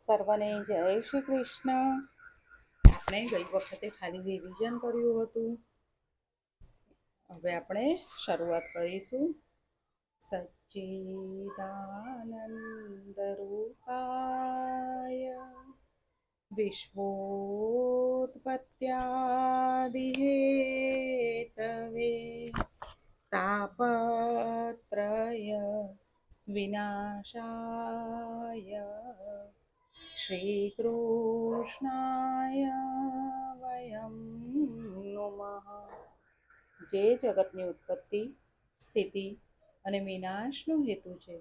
સર્વને જય શ્રી કૃષ્ણ. આપણે ગઈ વખતે ખાલી રિવિઝન કર્યું હતું. હવે આપણે શરૂઆત કરીશું. સચ્ચિદાનંદ રૂપાય વિશ્વોત્પત્યાદિહેતવે તાપત્રય વિનાશાય શ્રીકૃષ્ણાય વયમ નમઃ. જે જગતની ઉત્પત્તિ, સ્થિતિ અને વિનાશનો હેતુ છે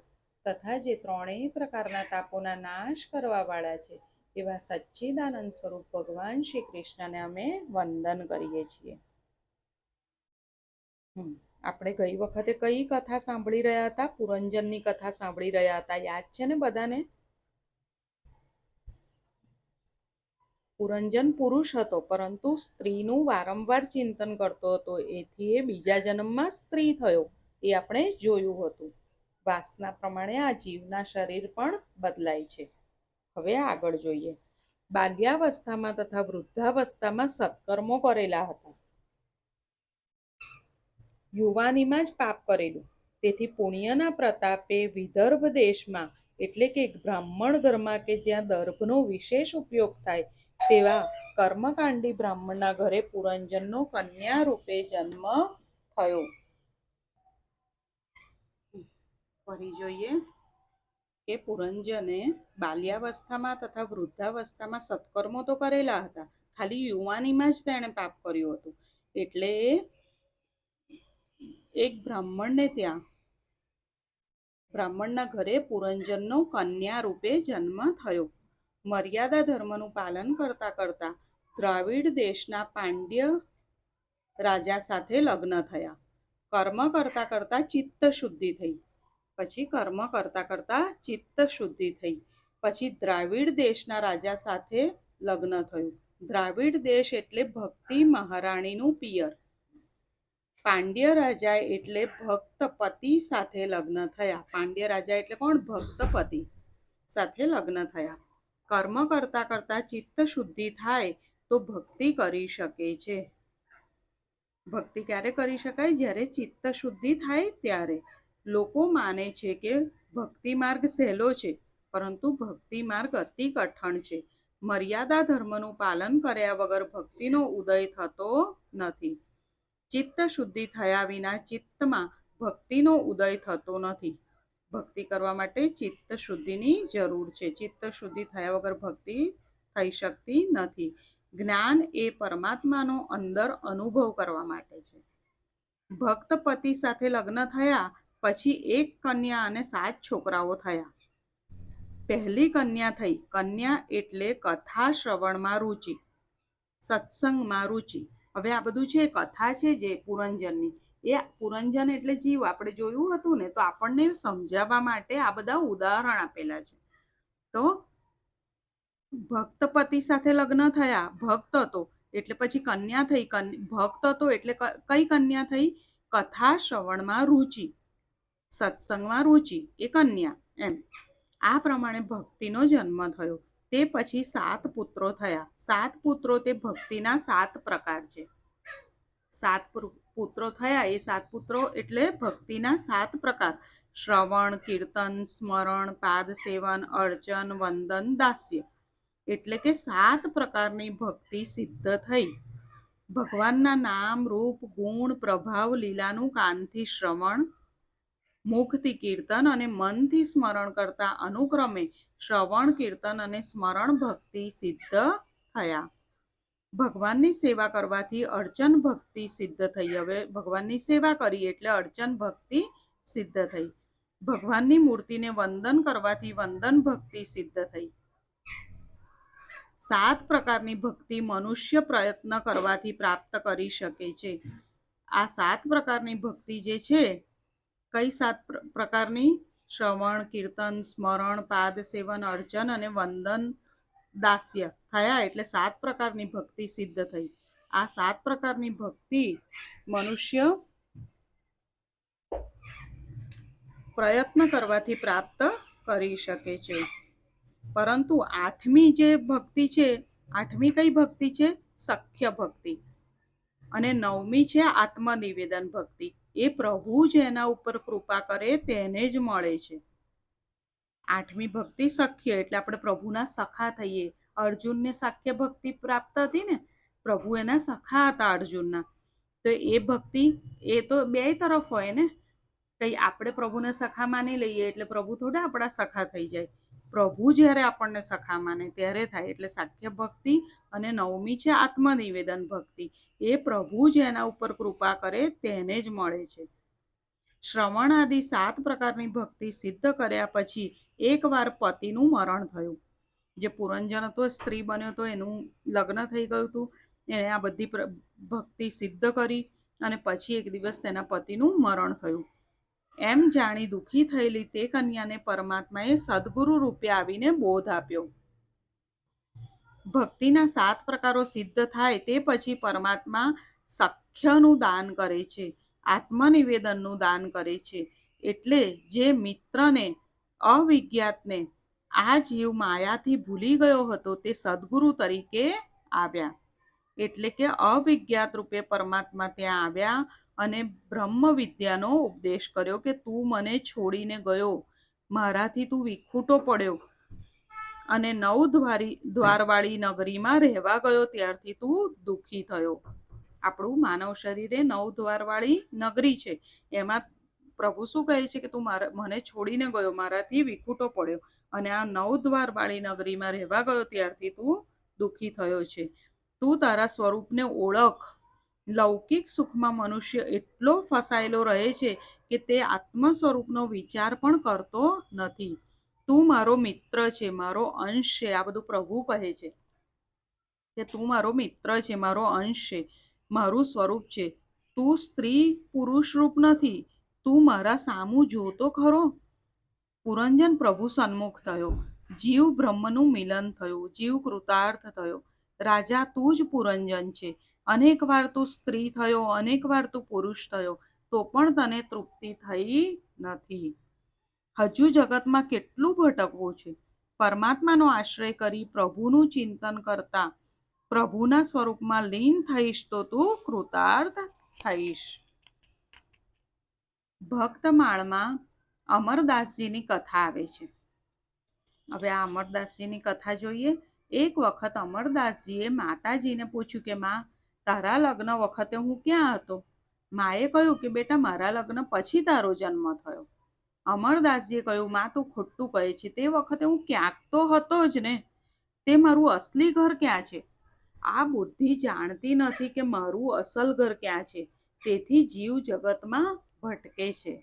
તથા જે ત્રણેય પ્રકારના તાપોના નાશ કરવાવાળા છે એવા સચ્ચિદાનંદ સ્વરૂપ ભગવાન શ્રી કૃષ્ણને અમે વંદન કરીએ છીએ. આપણે ગઈ વખતે કઈ કથા સાંભળી રહ્યા હતા? પુરંજનની કથા સાંભળી રહ્યા હતા. યાદ છે ને બધાને? પુરંજન પુરુષ હતો, પરંતુ સ્ત્રીનું વારંવાર ચિંતન કરતો હતો. એથી એ બીજા જન્મમાં સ્ત્રી થયો. એ આપણે જોયું હતું. વાસના પ્રમાણે આ જીવના શરીર પણ બદલાય છે. હવે આગળ જોઈએ. બાલ્યાવસ્થામાં તથા વૃદ્ધાવસ્થામાં સત્કર્મો કરેલા હતા. યુવાનીમાં જ પાપ કરેલું. તેથી પુણ્યના પ્રતાપે વિદર્ભ દેશમાં, એટલે કે બ્રાહ્મણ ઘરમાં કે જ્યાં દર્ભનો વિશેષ ઉપયોગ થાય તેવા કર્મકાંડી બ્રાહ્મણના ઘરે પુરંજનનો કન્યા રૂપે જન્મ થયો. ફરી જોઈએ કે પુરંજને બાલ્યાવસ્થામાં તથા વૃદ્ધાવસ્થામાં સત્કર્મો તો કરેલા હતા, ખાલી યુવાનીમાં જ તેણે પાપ કર્યું હતું. એટલે એક બ્રાહ્મણના ઘરે પુરંજનનો કન્યા રૂપે જન્મ થયો. મર્યાદા ધર્મનું પાલન કરતા કરતા દ્રાવિડ દેશના પાંડ્ય રાજા સાથે લગ્ન થયા. કર્મ કરતા કરતા ચિત્ત શુદ્ધિ થઈ. પછી દ્રાવિડ દેશના રાજા સાથે લગ્ન થયું. દ્રાવિડ દેશ એટલે ભક્તિ મહારાણીનું પિયર. પાંડ્ય રાજા એટલે ભક્તપતિ સાથે લગ્ન થયા. પાંડ્ય રાજા એટલે કોણ? ભક્તપતિ સાથે લગ્ન થયા. કર્મ કરતા કરતા ચિત્ત શુદ્ધિ થાય તો ભક્તિ કરી શકે છે. ભક્તિ ક્યારે કરી શકાય? જ્યારે ચિત્ત શુદ્ધિ થાય ત્યારે. લોકો માને છે કે ભક્તિ માર્ગ સહેલો છે, પરંતુ ભક્તિ માર્ગ અતિ કઠણ છે. મર્યાદા ધર્મનું પાલન કર્યા વગર ભક્તિનો ઉદય થતો નથી. ચિત્ત શુદ્ધિ થયા વિના ચિત્તમાં ભક્તિનો ઉદય થતો નથી. ભક્તિ કરવા માટે ચિત્ત શુદ્ધિની જરૂર છે. ચિત્ત શુદ્ધિ થયા વગર ભક્તિ થઈ શકતી નથી. જ્ઞાન એ પરમાત્માનો અંદર અનુભવ કરવા માટે છે. ભક્ત પતિ સાથે લગ્ન થયા પછી એક કન્યા અને 7 છોકરાઓ થયા. પહેલી કન્યા થઈ. કન્યા એટલે કથા શ્રવણમાં રુચિ, સત્સંગમાં રુચિ. હવે આ બધું છે કથા છે જે પુરંજનની, એ પુરંજન એટલે જીવ. આપણે જોયું હતું ને, તો આપણને સમજાવવા માટે આ બધા ઉદાહરણ આપેલા છે. તો ભક્તપતિ સાથે લગ્ન થયા. ભક્ત હતો એટલે પછી કન્યા થઈ. ભક્ત હતો એટલે કઈ કન્યા થઈ? કથા શ્રવણમાં રુચિ, સત્સંગમાં રુચિ, એ કન્યા. એમ આ પ્રમાણે ભક્તિનો જન્મ થયો. તે પછી 7 પુત્રો થયા. 7 પુત્રો તે ભક્તિના 7 પ્રકાર છે. 7 પુત્રો થયા. એ 7 પુત્રો એટલે ભક્તિના 7 પ્રકાર: શ્રવણ, કીર્તન, સ્મરણ, પાદ સેવન, અર્ચન, વંદન, દાસ્ય. એટલે કે 7 પ્રકારની ભક્તિ સિદ્ધ થઈ. ભગવાનના નામ, રૂપ, ગુણ, પ્રભાવ, લીલાનું કાનથી શ્રવણ, મુખથી કીર્તન અને મનથી સ્મરણ કરતા અનુક્રમે શ્રવણ, કીર્તન અને સ્મરણ ભક્તિ સિદ્ધ થયા. ભગવાનની સેવા કરવાથી અર્ચન ભક્તિ સિદ્ધ થઈ. હવે ભગવાનની સેવા કરી એટલે અર્ચન ભક્તિ સિદ્ધ થઈ. ભગવાનની મૂર્તિને વંદન કરવાથી વંદન ભક્તિ સિદ્ધ થઈ. 7 પ્રકારની ભક્તિ મનુષ્ય પ્રયત્ન કરવાથી પ્રાપ્ત કરી શકે છે. આ 7 પ્રકારની ભક્તિ જે છે, કઈ 7 પ્રકારની? શ્રવણ, કીર્તન, સ્મરણ, પાદ સેવન, અર્ચન અને વંદન, દાસ્ય થયા. એટલે 7 પ્રકારની ભક્તિ સિદ્ધ થઈ. આ 7 પ્રકારની ભક્તિ મનુષ્ય પ્રયત્ન કરવાથી પ્રાપ્ત કરી શકે છે. પરંતુ આઠમી જે ભક્તિ છે, આઠમી કઈ ભક્તિ છે? સખ્ય ભક્તિ. અને નવમી છે આત્મનિવેદન ભક્તિ. એ પ્રભુ જ એના ઉપર કૃપા કરે તેને જ મળે છે. આઠમી ભક્તિ સખ્ય, એટલે આપણે પ્રભુના સખા થઈએ. અર્જુનને સખ્ય ભક્તિ પ્રાપ્ત હતી ને, પ્રભુ એના સખા હતા અર્જુનના. તો એ ભક્તિ એ તો બે તરફ હોય ને. કઈ આપણે પ્રભુને સખા માની લઈએ એટલે પ્રભુ થોડા આપણા સખા થઈ જાય. પ્રભુ જ્યારે આપણને સખા માને ત્યારે થાય. એટલે સાખ્ય ભક્તિ. અને નવમી છે આત્મનિવેદન ભક્તિ. એ પ્રભુ જ એના ઉપર કૃપા કરે તેને જ મળે છે. શ્રવણ આદિ 7 પ્રકારની ભક્તિ સિદ્ધ કર્યા પછી એકવાર પતિનું મરણ થયું. જે પુરંજન હતો, સ્ત્રી બન્યો હતો, એનું લગ્ન થઈ ગયું હતું. એણે આ બધી ભક્તિ સિદ્ધ કરી અને પછી એક દિવસ તેના પતિનું મરણ થયું. એમ જાણી દુઃખી થયેલી તે કન્યાને પરમાત્માએ સદગુરુ રૂપે આવીને બોધ આપ્યો. ભક્તિના 7 પ્રકારો સિદ્ધ થાય તે પછી પરમાત્મા સખ્યનું દાન કરે છે, આત્મનિવેદનનું દાન કરે છે. એટલે જે મિત્રને, અવિજ્ઞાતને આ જીવ માયાથી ભૂલી ગયો હતો તે સદગુરુ તરીકે આવ્યા. એટલે કે અવિજ્ઞાત રૂપે પરમાત્મા ત્યાં આવ્યા અને બ્રહ્મ વિદ્યાનો ઉપદેશ કર્યો કે તું મને છોડીને ગયો, મારાથી તું વિખૂટો પડ્યો અને 9 દ્વારવાળી નગરીમાં રહેવા ગયો ત્યારથી તું દુઃખી થયો. આપણું માનવ શરીરે 9 દ્વારવાળી નગરી છે. એમાં પ્રભુ શું કહે છે કે તું મને છોડીને ગયો, મારાથી વિખૂટો પડ્યો અને આ 9 દ્વારવાળી નગરીમાં રહેવા ગયો ત્યારથી તું દુઃખી થયો છે. તું તારા સ્વરૂપને ઓળખ. લૌકિક સુખમાં મનુષ્ય એટલો ફસાયેલો રહે છે કે તે આત્મ સ્વરૂપનો વિચાર પણ કરતો નથી. તું મારો મિત્ર છે, મારો અંશ છે. આ બધું પ્રભુ કહે છે કે તું મારો મિત્ર છે, મારો અંશ છે, મારું સ્વરૂપ છે. તું સ્ત્રી પુરુષ રૂપ નથી. તું મારા સામું જોતો ખરો. પુરંજન પ્રભુ સન્મુખ થયો. જીવ બ્રહ્મનું મિલન થયું. જીવ કૃતાર્થ થયો. રાજા તું જ પુરંજન છે. અનેક વાર તું સ્ત્રી થયો, અનેક વાર તું પુરુષ થયો, તો પણ તને તૃપ્તિ થઈ નથી. હજુ જગતમાં કેટલું ભટકવું છે. પરમાત્માનો આશ્રય કરી પ્રભુનું ચિંતન કરતા પ્રભુના સ્વરૂપમાં લીન થઈશ તો તું કૃતાર્થ થઈશ. ભક્તમાળમાં અમરદાસજીની કથા આવે છે. હવે આ અમરદાસજીની કથા જોઈએ. એક વખત અમરદાસજીએ માતાજીને પૂછ્યું કે માં, તારા લગ્ન વખતે હું ક્યાં હતો? માએ કહ્યું કે બેટા, મારા લગ્ન પછી તારો જન્મ થયો. અમરદાસજીએ કહ્યું, માં તું ખોટું કહે છે. તે વખતે હું ક્યાંક તો હતો જ ને. તે મારું અસલી ઘર ક્યાં છે? આ બુદ્ધિ જાણતી નથી કે મારું અસલ ઘર ક્યાં છે. તેથી જીવ જગતમાં ભટકે છે.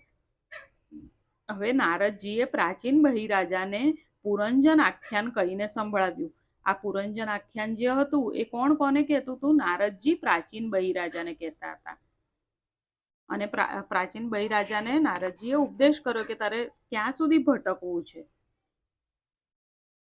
હવે નારદજીએ પ્રાચીન બહિરાજાને પુરંજન આખ્યાન કહીને સંભળાવ્યું. આ પુરંજન આખ્યાન જે હતું એ કોણ કોને કહેતું હતું? નારદજી પ્રાચીન બહિરાજાને કહેતા હતા. અને પ્રાચીન બહિરાજાને નારદજીએ ઉપદેશ કર્યો કે તારે ક્યાં સુધી ભટકવું છે.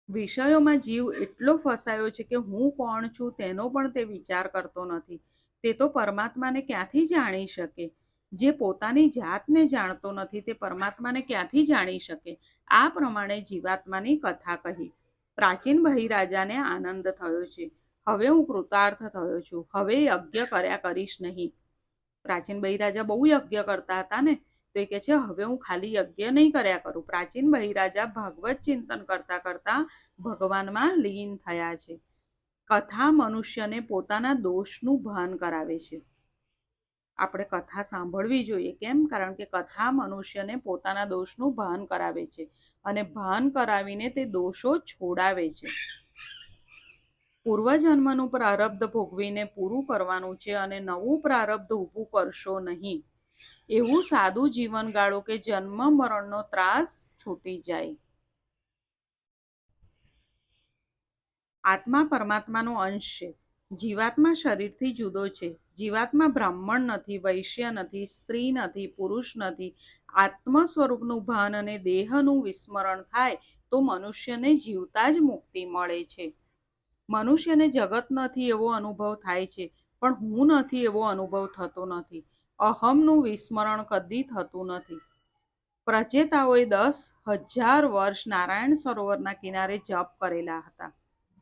વિષયોમાં જીવ એટલો ફસાયો છે કે હું કોણ છું તેનો પણ તે વિચાર કરતો નથી. તે તો પરમાત્માને ક્યાંથી જાણી શકે? જે પોતાની જાતને જાણતો નથી તે પરમાત્માને ક્યાંથી જાણી શકે? આ પ્રમાણે જીવાત્માની કથા કહી. પ્રાચીન બહિરાજાને આનંદ થયો છે. હવે હું કૃતાર્થ થયો છું. હવે યજ્ઞ કર્યા કરીશ નહીં. પ્રાચીન બહિરાજા બહુ યજ્ઞ કરતા હતા ને, તો એ કહે છે હવે હું ખાલી યજ્ઞ નહીં કર્યા કરું. પ્રાચીન બહિરાજા ભાગવત ચિંતન કરતા કરતા ભગવાનમાં લીન થયા છે. કથા મનુષ્યને પોતાના દોષનું ભાન કરાવે છે. આપણે કથા સાંભળવી જોઈએ. કેમ? કારણ કે કથા મનુષ્યને પોતાના દોષનું ભાન કરાવે છે અને ભાન કરાવીને તે દોષો છોડાવે છે. પૂર્વજન્મનું પ્રારબ્ધ ભોગવીને પૂરું કરવાનું છે અને નવું પ્રારબ્ધ ઊભું કરશો નહીં. એવું સાદું જીવન ગાળો કે જન્મ મરણનો ત્રાસ છૂટી જાય. આત્મા પરમાત્માનો અંશ છે. જીવાત્મા શરીરથી જુદો છે. જીવાત્મા બ્રાહ્મણ નથી, વૈશ્ય નથી, સ્ત્રી નથી, પુરુષ નથી. આત્મ સ્વરૂપનું ભાન અને દેહનું વિસ્મરણ થાય તો મનુષ્યને જીવતા જ મુક્તિ મળે છે. મનુષ્યને જગત નથી એવો અનુભવ થાય છે, પણ હું નથી એવો અનુભવ થતો નથી. અહમનું વિસ્મરણ કદી થતું નથી. પ્રચેતાઓએ 10,000 વર્ષ નારાયણ સરોવરના કિનારે જપ કરેલા હતા.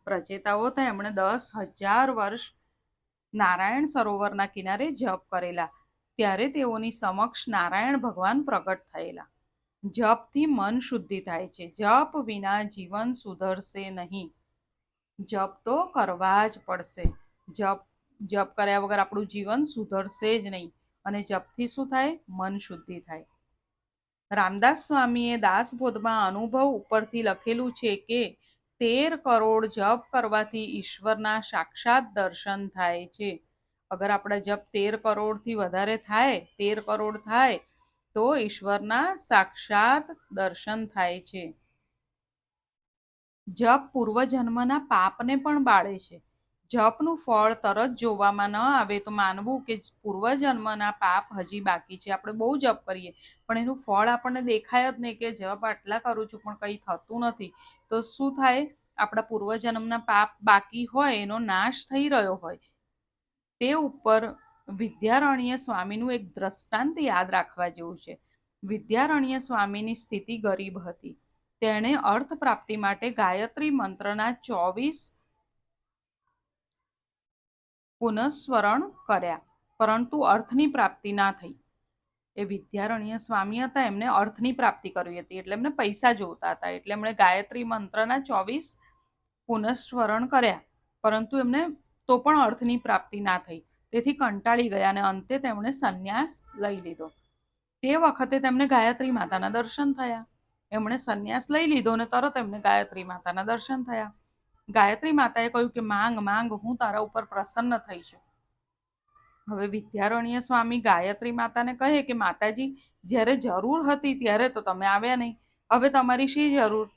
પ્રચેતાઓ તો એમણે 10,000 વર્ષ નારાયણ સરોવરના કિનારે જપ કરેલા, ત્યારે તેઓની સમક્ષ નારાયણ ભગવાન પ્રગટ થયેલા. જપથી મન શુદ્ધિ થાય છે. જપ વિના જીવન સુધરશે નહીં. જપ તો કરવા જ પડશે. જપ કર્યા વગર આપણું જીવન સુધરશે જ નહીં. અને જપથી શું થાય? મન શુદ્ધિ થાય. રામદાસ સ્વામીએ દાસબોધમાં અનુભવ ઉપરથી લખેલું છે કે 13 કરોડ જપ કરવાથી ઈશ્વરના સાક્ષાત દર્શન થાય છે. અગર આપણા જપ 13 કરોડથી વધારે થાય, 13 કરોડ થાય તો ઈશ્વરના સાક્ષાત દર્શન થાય છે. જપ પૂર્વજન્મના પાપને પણ બાળે છે. જપનું ફળ તરત જોવામાં ન આવે તો માનવું કે પૂર્વજન્મના પાપ હજી બાકી છે. આપણે બહુ જપ કરીએ પણ એનું ફળ આપણને દેખાય જ નહીં, કે જપ આટલા કરું છું પણ કંઈ થતું નથી. તો શું થાય? આપણા પૂર્વજન્મના પાપ બાકી હોય એનો નાશ થઈ રહ્યો હોય. તે ઉપર વિદ્યારણ્ય સ્વામીનું એક દ્રષ્ટાંત યાદ રાખવા જેવું છે. વિદ્યારણ્ય સ્વામીની સ્થિતિ ગરીબ હતી. તેણે અર્થ પ્રાપ્તિ માટે ગાયત્રી મંત્રના 24 પુનઃસ્મરણ કર્યા, પરંતુ અર્થની પ્રાપ્તિ ના થઈ. એ વિદ્યારણ્ય સ્વામી હતા, એમને અર્થની પ્રાપ્તિ કરવી હતી, એટલે એમને પૈસા જોતા હતા. એટલે એમણે ગાયત્રી મંત્રના 24 પુનઃસ્મરણ કર્યા, પરંતુ એમને તો પણ અર્થની પ્રાપ્તિ ના થઈ. તેથી કંટાળી ગયા અને અંતે તેમણે સંન્યાસ લઈ લીધો. તે વખતે તેમને ગાયત્રી માતાના દર્શન થયા. એમણે સંન્યાસ લઈ લીધો અને તરત એમને ગાયત્રી માતાના દર્શન થયા. ગાયત્રી માતાએ કહ્યું કે માંગ માંગ, હું તારા ઉપર પ્રસન્ન થઈ છું. હવે વિદ્યારણ્ય સ્વામી ગાયત્રી માતાને કહે કે માતાજી, જ્યારે જરૂર હતી ત્યારે તો તમે આવ્યા નહીં, હવે તમારી શી જરૂર?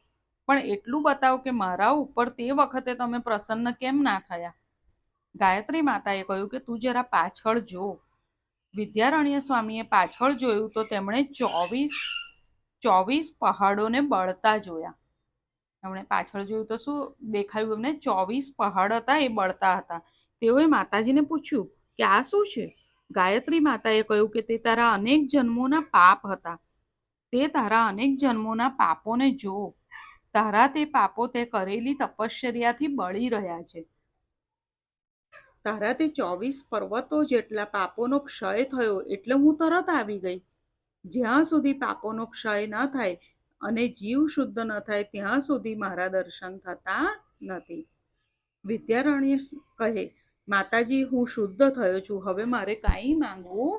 પણ એટલું બતાવો કે મારા ઉપર તે વખતે તમે પ્રસન્ન કેમ ના થયા? ગાયત્રી માતાએ કહ્યું કે તું જરા પાછળ જો. વિદ્યારણ્ય સ્વામીએ પાછળ જોયું તો તેમણે 24 પહાડોને બળતા જોયા. એમણે પાછળ જોયું તો શું દેખાયું? એમને 24 પહાડ હતા, એ બળતા હતા. તેઓએ માતાજીને પૂછ્યું કે આ શું છે? ગાયત્રી માતાએ કહ્યું કે તે તારા અનેક જન્મોના પાપ હતા. તે તારા અનેક જન્મોના પાપોને જો. તારા તે પાપો તે કરેલી તપશ્ચર્યાથી બળી રહ્યા છે. તારા તે 24 પર્વતો જેટલા પાપોનો ક્ષય થયો એટલે હું તરત આવી ગઈ. જ્યાં સુધી પાપોનો ક્ષય ન થાય અને જીવ શુદ્ધ ન થાય ત્યાં સુધી મારા દર્શન થતા નથી. વિદ્યારણ્ય કહે, માતાજી, હું શુદ્ધ થયો છું, હવે મારે કાંઈ માંગવું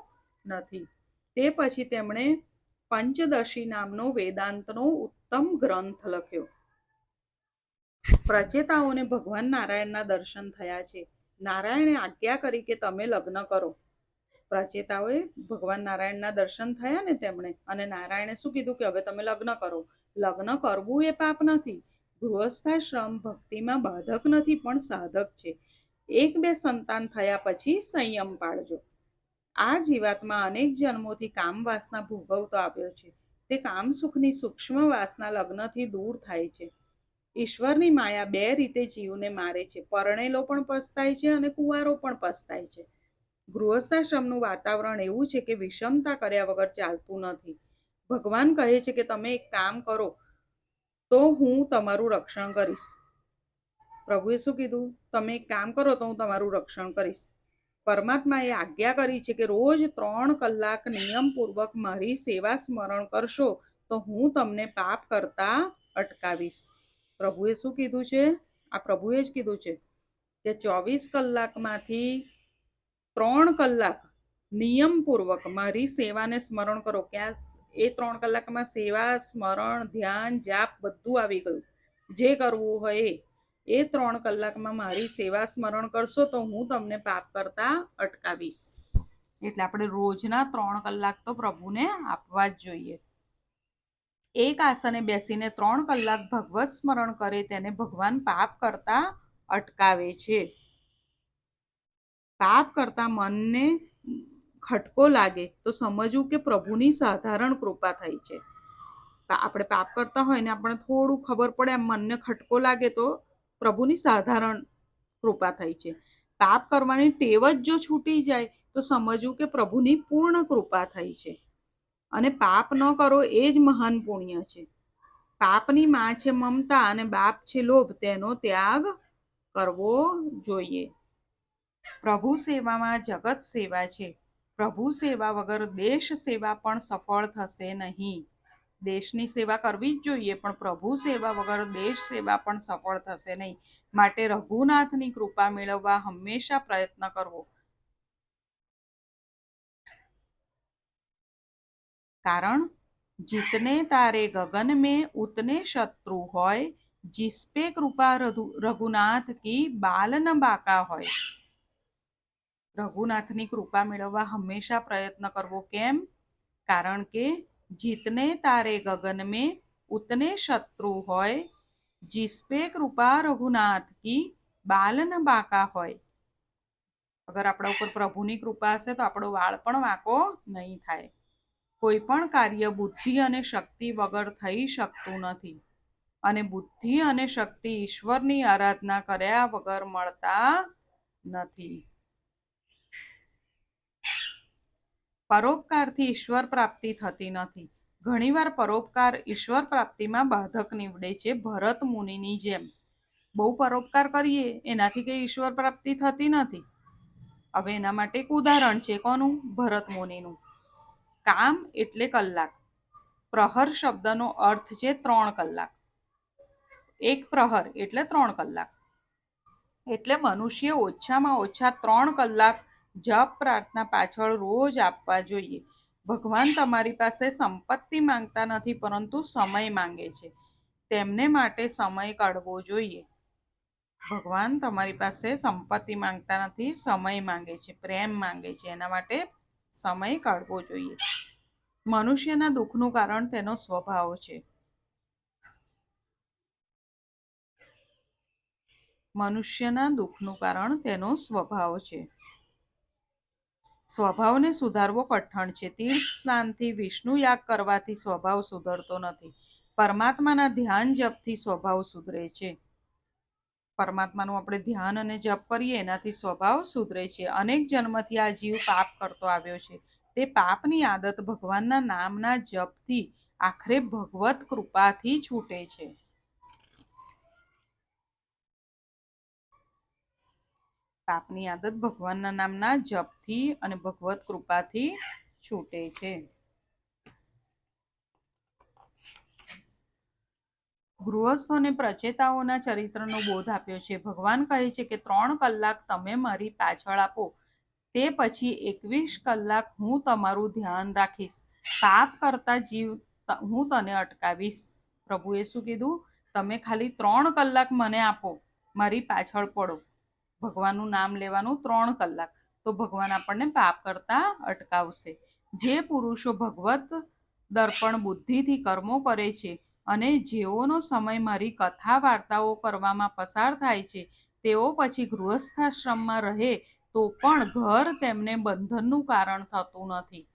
નથી. તે પછી તેમણે પંચદશી નામનો વેદાંતનો ઉત્તમ ગ્રંથ લખ્યો. પ્રચેતાઓને ભગવાન નારાયણના દર્શન થયા છે. નારાયણે આજ્ઞા કરી કે તમે લગ્ન કરો. પ્રચેતાઓએ ભગવાન નારાયણના દર્શન થયા ને તેમણે, અને નારાયણે શું કીધું કે હવે તમે લગ્ન કરો. લગ્ન કરવું એ પાપ નથી. ગૃહસ્થાશ્રમ ભક્તિમાં બાધક નથી પણ સાધક છે. 1-2 સંતાન થયા પછી સંયમ પાળજો. આ જીવાત્મા અનેક જન્મોથી કામ વાસના ભોગવતો આવ્યો છે. તે કામ સુખની સૂક્ષ્મ વાસના લગ્નથી દૂર થાય છે. ઈશ્વરની માયા 2 રીતે જીવને મારે છે. પરણેલો પણ પસ્તાય છે અને કુંવારો પણ પસ્તાય છે. ગૃહસ્થાશ્રમનું વાતાવરણ એવું છે કે વિષમતા કર્યા વગર ચાલતું નથી. ભગવાન કહે છે કે તમે એક કામ કરો તો હું તમારું રક્ષણ કરીશ. પ્રભુએ શું કીધું? તમે એક કામ કરો તો હું તમારું રક્ષણ કરીશ. પરમાત્માએ આજ્ઞા કરી છે કે રોજ 3 કલાક નિયમપૂર્વક મારી સેવા સ્મરણ કરશો તો હું તમને પાપ કરતા અટકાવીશ. પ્રભુએ શું કીધું છે? આ પ્રભુએ જ કીધું છે કે 24 કલાકમાંથી 3 કલાક નિયમપૂર્વક મારી સેવાને સ્મરણ કરો. ક્યાં એ 3 કલાકમાં સેવા, સ્મરણ, ધ્યાન, જાપ બધું આવી ગયું. જે કરવું હોય એ 3 કલાકમાં મારી સેવા સ્મરણ કરશો તો હું તમને પાપ કરતા અટકાવીશ. એટલે આપણે રોજના 3 કલાક તો પ્રભુને આપવા જ જોઈએ. એક આસને બેસીને 3 કલાક ભગવત સ્મરણ કરે તેને ભગવાન પાપ કરતા અટકાવે છે. પાપ કરતા મનને ખટકો લાગે તો સમજવું કે પ્રભુની સાધારણ કૃપા થઈ છે. આપણે પાપ કરતા હોય ને આપણે થોડું ખબર પડે, મનને ખટકો લાગે તો પ્રભુની સાધારણ કૃપા થઈ છે. પાપ કરવાની ટેવ જ જો છૂટી જાય તો સમજવું કે પ્રભુની પૂર્ણ કૃપા થઈ છે. અને પાપ ન કરો એ જ મહાન પુણ્ય છે. પાપની માં છે મમતા અને બાપ છે લોભ, તેનો ત્યાગ કરવો જોઈએ. પ્રભુ સેવામાં જગત સેવા છે. પ્રભુ સેવા વગર દેશ સેવા પણ સફળ થશે નહીં. દેશની સેવા કરવી જ જોઈએ, પણ પ્રભુ સેવા વગર દેશ સેવા પણ સફળ થશે નહીં. માટે રઘુનાથની કૃપા મેળવવા હંમેશા પ્રયત્ન કરવો. કારણ જીતને તારે ગगन में उतने शत्रु હોય, जिसपे कृपा रघुनाथ की बाल न बाका હોય. રઘુનાથની કૃપા મેળવવા હંમેશા પ્રયત્ન કરવો. કેમ? કારણ કે જીતને તારે ગगन में उतने शत्रु હોય, जिसपे कृपा रघुनाथ की बाल न बाका હોય. અગર આપણા ઉપર પ્રભુની કૃપા હશે તો આપણો વાળ પણ વાંકો નહીં થાય. કોઈ પણ કાર્ય બુદ્ધિ અને શક્તિ વગર થઈ શકતું નથી, અને બુદ્ધિ અને શક્તિ ઈશ્વરની આરાધના કર્યા વગર મળતા નથી. પરોપકારથી ઈશ્વર પ્રાપ્તિ થતી નથી. ઘણીવાર પરોપકાર ઈશ્વર પ્રાપ્તિમાં બાધક નીવડે છે, ભરત મુનિની જેમ. બહુ પરોપકાર કરીએ એનાથી કઈ ઈશ્વર પ્રાપ્તિ થતી નથી. હવે એના માટે એક ઉદાહરણ છે. કોનું? ભરત મુનિનું. કામ એટલે કલાક. પ્રહર શબ્દનો અર્થ છે 3 કલાક. એક પ્રહર એટલે 3 કલાક. એટલે મનુષ્ય ઓછામાં ઓછા 3 કલાક જપ પ્રાર્થના પાછળ રોજ આપવા જોઈએ. ભગવાન તમારી પાસે સંપત્તિ માંગતા નથી, પરંતુ સમય માંગે છે. તેમને માટે સમય કાઢવો જોઈએ. ભગવાન તમારી પાસે સંપત્તિ માંગતા નથી, સમય માંગે છે, પ્રેમ માંગે છે. એના માટે સમય કાઢવો જોઈએ. મનુષ્યના દુઃખનું કારણ તેનો સ્વભાવ છે. મનુષ્યના દુઃખનું કારણ તેનો સ્વભાવ છે. સ્વભાવને સુધારવો કઠણ છે. તીર્થ સ્નાનથી, વિષ્ણુ યાગ કરવાથી સ્વભાવ સુધરતો નથી. પરમાત્માના ધ્યાન જપથી સ્વભાવ સુધરે છે. પરમાત્માનું આપણે ધ્યાન અને જપ કરીએ એનાથી સ્વભાવ સુધરે છે. અનેક જન્મથી આ જીવ પાપ કરતો આવ્યો છે. તે પાપની આદત ભગવાનના નામના જપથી આખરે ભગવત કૃપાથી છૂટે છે. પાપની આદત ભગવાનના નામના જપથી અને ભગવત કૃપાથી છૂટે છે. ગૃહસ્થોને પ્રચેતાઓના ચરિત્રનો બોધ આપ્યો છે. ભગવાન કહે છે કે 3 કલાક તમે મારી પાછળ આપો, તે પછી 21 કલાક હું તમારું ધ્યાન રાખીશ. પાપ કરતા જીવ હું તને અટકાવીશ. પ્રભુએ શું કીધું? તમે ખાલી 3 કલાક મને આપો, મારી પાછળ પડો. ભગવાનનું નામ લેવાનું 3 કલાક, તો ભગવાન આપણને પાપ કરતા અટકાવશે. જે પુરુષો ભગવત દર્પણ બુદ્ધિથી કર્મો કરે છે અને જેઓનો સમય મારી કથા વાર્તાઓ કરવામાં પસાર થાય છે, તેઓ પછી ગૃહસ્થાશ્રમમાં રહે તો પણ ઘર તેમને બંધનનું કારણ થતું નથી.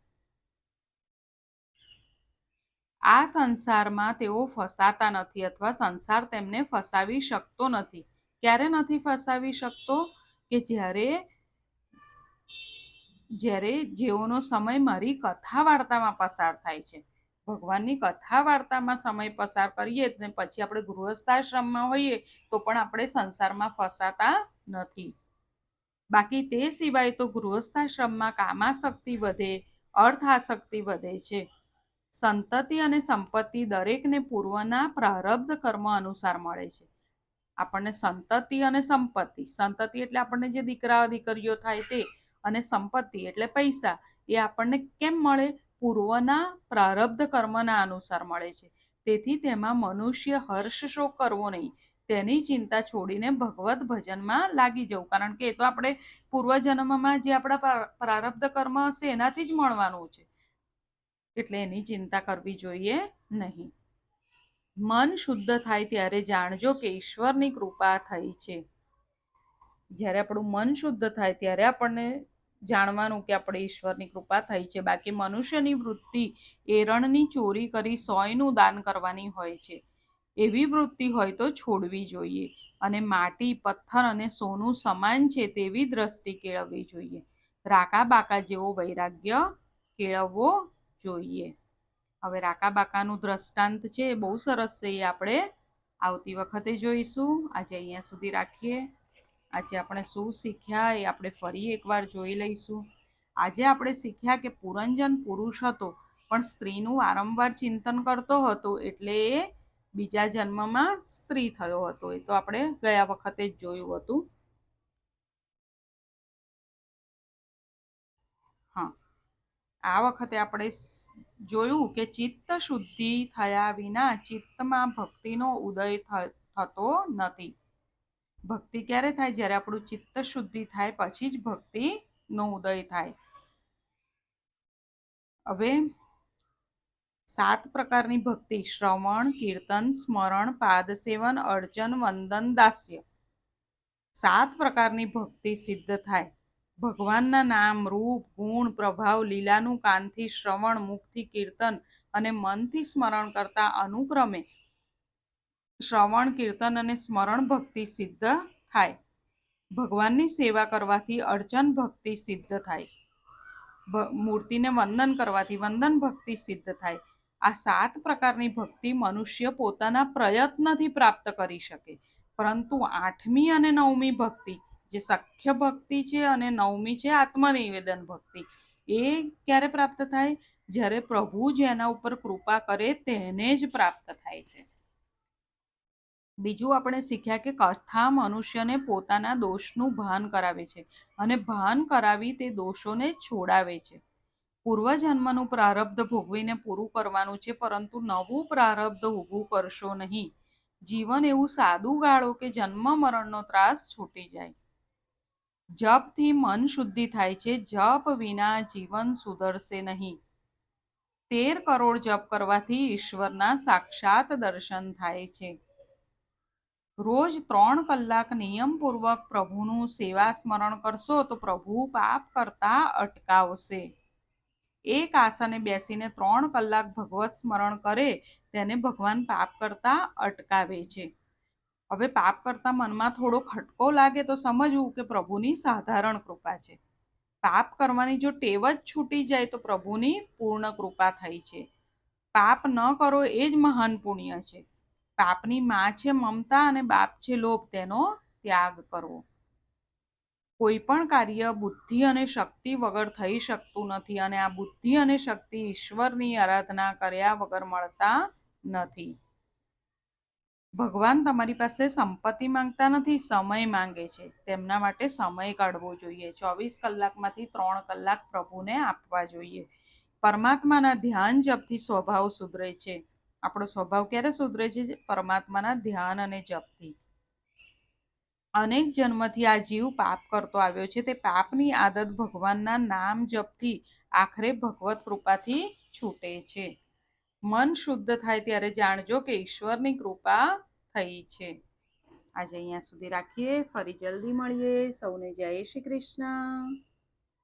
આ સંસારમાં તેઓ ફસાતા નથી, અથવા સંસાર તેમને ફસાવી શકતો નથી. ક્યારે નથી ફસાવી શકતો? કે જ્યારે જેઓનો સમય મારી કથા વાર્તામાં પસાર થાય છે. ભગવાનની કથા વાર્તામાં સમય પસાર કરીએ ને પછી આપણે ગૃહસ્થાશ્રમમાં હોઈએ તો પણ આપણે સંસારમાં ફસાતા નથી. બાકી તે સિવાય તો ગૃહસ્થાશ્રમમાં કામાસક્તિ વધે, અર્થાસક્તિ વધે છે. સંતતિ અને સંપત્તિ દરેકને પૂર્વના પ્રારબ્ધ કર્મ અનુસાર મળે છે. આપણને સંતતિ અને સંપત્તિ, સંતતિ એટલે આપણને જે દીકરા દીકરીઓ થાય તે, અને સંપત્તિ એટલે પૈસા, એ આપણને કેમ મળે? પૂર્વના પ્રારબ્ધ કર્મના અનુસાર મળે છે. તેથી તેમાં મનુષ્ય હર્ષ શોક કરવો નહીં. તેની ચિંતા છોડીને ભગવત ભજનમાં લાગી જવું. કારણ કે એ તો આપણે પૂર્વજન્મમાં જે આપણા પ્રારબ્ધ કર્મ હશે એનાથી જ મળવાનું છે. એટલે એની ચિંતા કરવી જોઈએ નહીં. મન શુદ્ધ થાય ત્યારે જાણજો કે ઈશ્વરની કૃપા થઈ છે. જ્યારે આપણું મન શુદ્ધ થાય ત્યારે આપણને જાણવાનું કે આપણે ઈશ્વરની કૃપા થઈ છે. બાકી મનુષ્યની વૃત્તિ એરણની ચોરી કરી 100નું દાન કરવાની હોય છે. એવી વૃત્તિ હોય તો છોડવી જોઈએ, અને માટી, પથ્થર અને સોનું સમાન છે તેવી દ્રષ્ટિ કેળવવી જોઈએ. રાકા બાકા જેવો વૈરાગ્ય કેળવવો જોઈએ. હવે રાકા બાકાનું દ્રષ્ટાંત છે એ બહુ સરસ છે, એ આપણે આવતી વખતે જોઈશું. આજે અહીંયા સુધી રાખીએ. આજે આપણે શું શીખ્યા એ આપણે ફરી એકવાર જોઈ લઈશું. આજે આપણે શીખ્યા કે પુરંજન પુરુષ હતો પણ સ્ત્રીનું વારંવાર ચિંતન કરતો હતો, એટલે એ બીજા જન્મમાં સ્ત્રી થયો હતો. એ તો આપણે ગયા વખતે જ જોયું હતું. હા, આ વખતે આપણે જોયું કે ચિત્ત શુદ્ધિ થયા વિના ચિત્તમાં ભક્તિનો ઉદય થતો નથી. ભક્તિ ક્યારે થાય? જ્યારે આપણું ચિત્ત શુદ્ધિ થાય પછી જ ભક્તિનો ઉદય થાય. હવે 7 પ્રકારની ભક્તિ: શ્રવણ, કીર્તન, સ્મરણ, પાદસેવન, અર્ચન, વંદન, દાસ્ય. 7 પ્રકારની ભક્તિ સિદ્ધ થાય. ભગવાનના નામ, રૂપ, ગુણ, પ્રભાવ, લીલાનું કાનથી શ્રવણ, મુખથી કીર્તન અને મનથી સ્મરણ કરતા અનુક્રમે શ્રવણ, કીર્તન અને સ્મરણ ભક્તિ સિદ્ધ થાય. ભગવાનની સેવા કરવાથી અર્ચન ભક્તિ સિદ્ધ થાય. મૂર્તિને વંદન કરવાથી વંદન ભક્તિ સિદ્ધ થાય. આ 7 પ્રકારની ભક્તિ મનુષ્ય પોતાના પ્રયત્નથી પ્રાપ્ત કરી શકે, પરંતુ 8મી અને 9મી ભક્તિ, જે સખ્ય ભક્તિ છે, અને 9મી છે આત્મનિવેદન ભક્તિ, એ ક્યારે પ્રાપ્ત થાય? જ્યારે પ્રભુ જેના ઉપર કૃપા કરે તેને જ પ્રાપ્ત થાય છે. બીજું આપણે શીખ્યા કે કથા મનુષ્યને પોતાના દોષનું ભાન કરાવે છે અને ભાન કરાવી તે દોષોને છોડાવે છે. પૂર્વજન્મનું પ્રારબ્ધ ભોગવીને પૂરું કરવાનું છે, પરંતુ નવું પ્રારબ્ધ ઊભું કરશો નહીં. જીવન એવું સાદું ગાળો કે જન્મ મરણનો ત્રાસ છૂટી જાય. જપથી મન શુદ્ધિ થાય છે. જપ વિના જીવન સુધરશે નહીં. 13 કરોડ જપ કરવાથી ઈશ્વરના સાક્ષાત દર્શન થાય છે. રોજ 3 કલાક નિયમપૂર્વક પ્રભુનું સેવા સ્મરણ કરશો તો પ્રભુ પાપ કરતા અટકાવશે. એક આસને બેસીને 3 કલાક ભગવત સ્મરણ કરે તેને ભગવાન પાપ કરતા અટકાવે છે. હવે પાપ કરતા મનમાં થોડો ખટકો લાગે તો સમજવું કે પ્રભુની સાધારણ કૃપા છે. પાપ કરવાની જો ટેવ જ છૂટી જાય તો પ્રભુની પૂર્ણ કૃપા થઈ છે. પાપ ન કરો એ જ મહાન પુણ્ય છે. પાપની માં છે મમતા અને બાપ છે લોભ, તેનો ત્યાગ કરવો. કોઈ પણ કાર્ય બુદ્ધિ અને શક્તિ વગર થઈ શકતું નથી, અને આ બુદ્ધિ અને શક્તિ ઈશ્વરની આરાધના કર્યા વગર મળતા નથી. ભગવાન તમારી પાસે સંપત્તિ માંગતા નથી, સમય માંગે છે. તેમના માટે સમય કાઢવો જોઈએ. 24 કલાકમાંથી 3 કલાક પ્રભુને આપવા જોઈએ. પરમાત્માના ધ્યાન જપથી સ્વભાવ સુધરે છે. આપણો સ્વભાવ ક્યારે સુધરે છે? પરમાત્માના ધ્યાન અને જપથી. અનેક જન્મથી આ જીવ પાપ કરતો આવ્યો છે. તે પાપની આદત ભગવાનના નામ જપથી આખરે ભગવત કૃપાથી છૂટે છે. મન શુદ્ધ થાય ત્યારે જાણજો કે ઈશ્વરની કૃપા થઈ છે. આજે અહીંયા સુધી રાખીએ. ફરી જલ્દી મળીએ. સૌને જય શ્રી કૃષ્ણ.